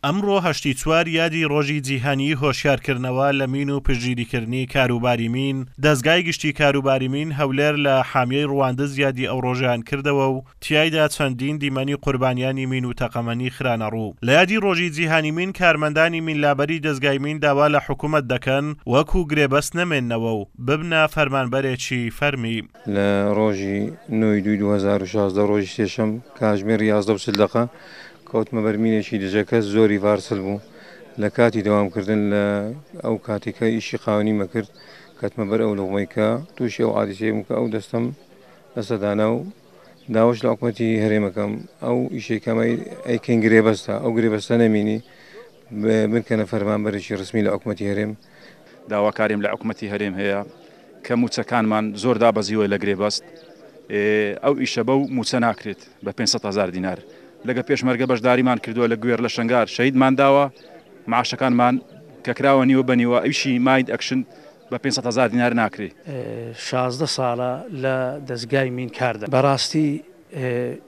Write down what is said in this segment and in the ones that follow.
ئەمڕۆ هەشتی چوار یادی ڕۆژی جیهانی هۆشیارکردنەوە لە مین و پژگیریکردنی کاروباری مین. دەستگای گشتی کاروباری مین هەولێر لە حامیەی ڕواندز یادی ئەو ڕۆژیان کردەوە و تیایدا چەندین دیمەنی قوربانیانی مین و تەقەمەنی خرانە ڕوو. لە یادی ڕۆژی جیهانی مین کارمەندانی مینلابەری دەستگای مین داوا لە حکوومەت دەکەن وەکو گرێبەست نەمێننەوە و ببنە فەرمانبەرێکی فەرمی. لە ڕۆژی 2016 ڕۆژی سێشەم کاتژمێر 11 کەوتمە بەرمینێکی دژەکە زۆری ڤارسل بوو لە کاتی دەوامکردن لە ئەو کاتێکە ئیشی قاوەنی مەکرد کەتمە بەر ئەو لۆمەیکە تووشی ئەو عادیسەیەم کە ئەو دەستم لەسەدانا و داواش لە حکوومەتی هەرێمەکەم ئەو ئیشێکەمەی ئەیکەین گرێبەستە ئەو گرێبەستە نەمینی بنکەنە فەرمانبەرێکی ڕسمی لە حکوومەتی هەرێم. داواکاریم لە حکوومەتی هەرێم هەیە کە موچەکانمان زۆر دابەزیوە لە گرێبەست. ئەو ئیشە بەو موچە ناکرێت بە 500,000 دینار. لەگە پێشمەرگە بەشداریمان کردووە لە گوێر لە شنگار شەیدمان داوە معاشەکانمان کە کراوە نیوە بەنیوە ئەوشی ماید ئەکشن بە 500,000 دینار ناکرێ. 16 ساڵە لە دەستگای مین کاردە. بەڕاستی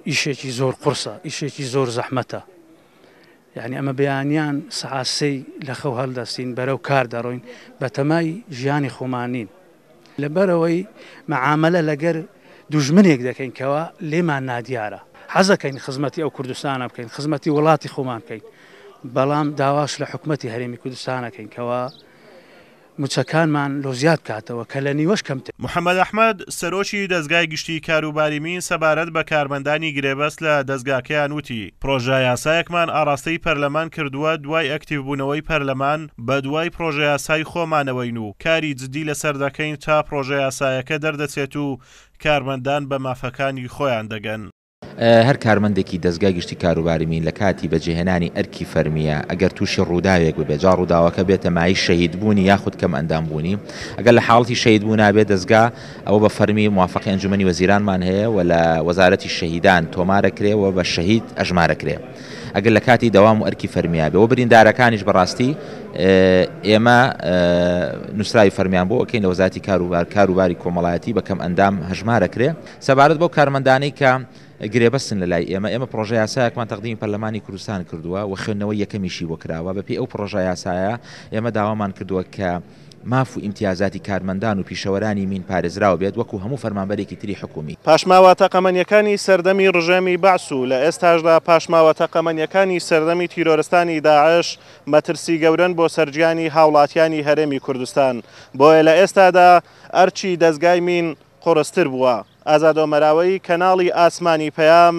ئیشێکی زۆر قورسە، ئیشێکی زۆر زەحمەتە. یعنی ئەمە بەیانیان سەعاسەی لە خەو هەڵدەستین بەرەو کار دەڕۆین بە تەمای ژیانی خۆمانین. لەبەرەوەی مەعامەلە لەگەر دوژمنێک دەکەین کەوا لێمان نادیارە. حەزەکەین خزمەتی ئەو کوردستانە بکەین، خزمەتی وڵاتی خۆمان بکەین، بەڵام داواش لە حکوومەتی هەرێمی کوردستانەکەین کەوا موچەکانمان لۆزیات کاتەوە کە لە نیوەش کەمتر. محەممەد ئەحمەد سەرۆکی دەستگای گشتی کاروباری مین سەبارەت بە کارمەندانی گرێبەست لە دەستگاکەیان وتی پرۆژە یاسایەکمان ئاراستەی پەرلەمان کردووە دوای ئەکتیڤ بوونەوەی پەرلەمان بە دوای پرۆژە یاسای خۆمانەوەین و کاری جدی لەسەر دەکەین تا پرۆژە یاسایەکە دەردەچێت و کارمەندان بە مافەکانی خۆیان دەگەن. هەر کارمەندێکی دەستگای گشتی کاروباری مین لە کاتی بەجێهێنانی ئەرکی فەرمیە ئەگەر تووشی ڕووداوێک ببێت جا ڕووداوەکە بێتە مای شەهید بوونی یاخود کەم ئەندام بوونی ئەگەر لە حاڵەتی شەهید بوو نابێت دەستگا ئەوە بە فەرمی موافقی ئەنجومەنی وەزیرانمان هەیە و لە وەزارەتی شەهیدان تۆمارەکرێەوە بە شەهید ئەژمارەکرێ. ئەگەر لە کاتی دەوام و ئەرکی فەرمیە بێ و بریندارەکانیش بەڕاستی ئێمە نووسراوی فەرمیان بۆ ئەوکەین لە وەزارەتی کاروباری کۆمەڵایەتی بە کەم ئەندام هەژمارەکرێ سەبارەت بۆ کارمەندانەی کە گرێبەستن لە لای ئێمە پرۆژە یاسایەکمان تەقدیمی پەرلەمانی کوردستان کردووە و خوێندنەوەی یەکەمیشی بۆ کراوە بەپێی ئەو پرۆژە یاسایە ئێمە داوامان کردووە کە ماف و ئیمتیازاتی کارمەندان و پیشەوەرانی مین پارێزراوە بێت وەکو هەموو فەرمانبەرێکی تری حکومی. پاشماوە تەقەمەنیەکانی سەردەمی ڕژێمی بەعس و لە ئێستاشدا پاشماوە تەقەمەنیەکانی سەردەمی تیرۆرستانی داعش مەترسی گەورن بۆ سەرجیانی هاوڵاتیانی هەرێمی کوردستان. بۆیە لە ئێستادا ئەرچی دەستگای مین قڕستر بووە. ئازادۆمەراوەی کەناڵی ئاسمانی پەیام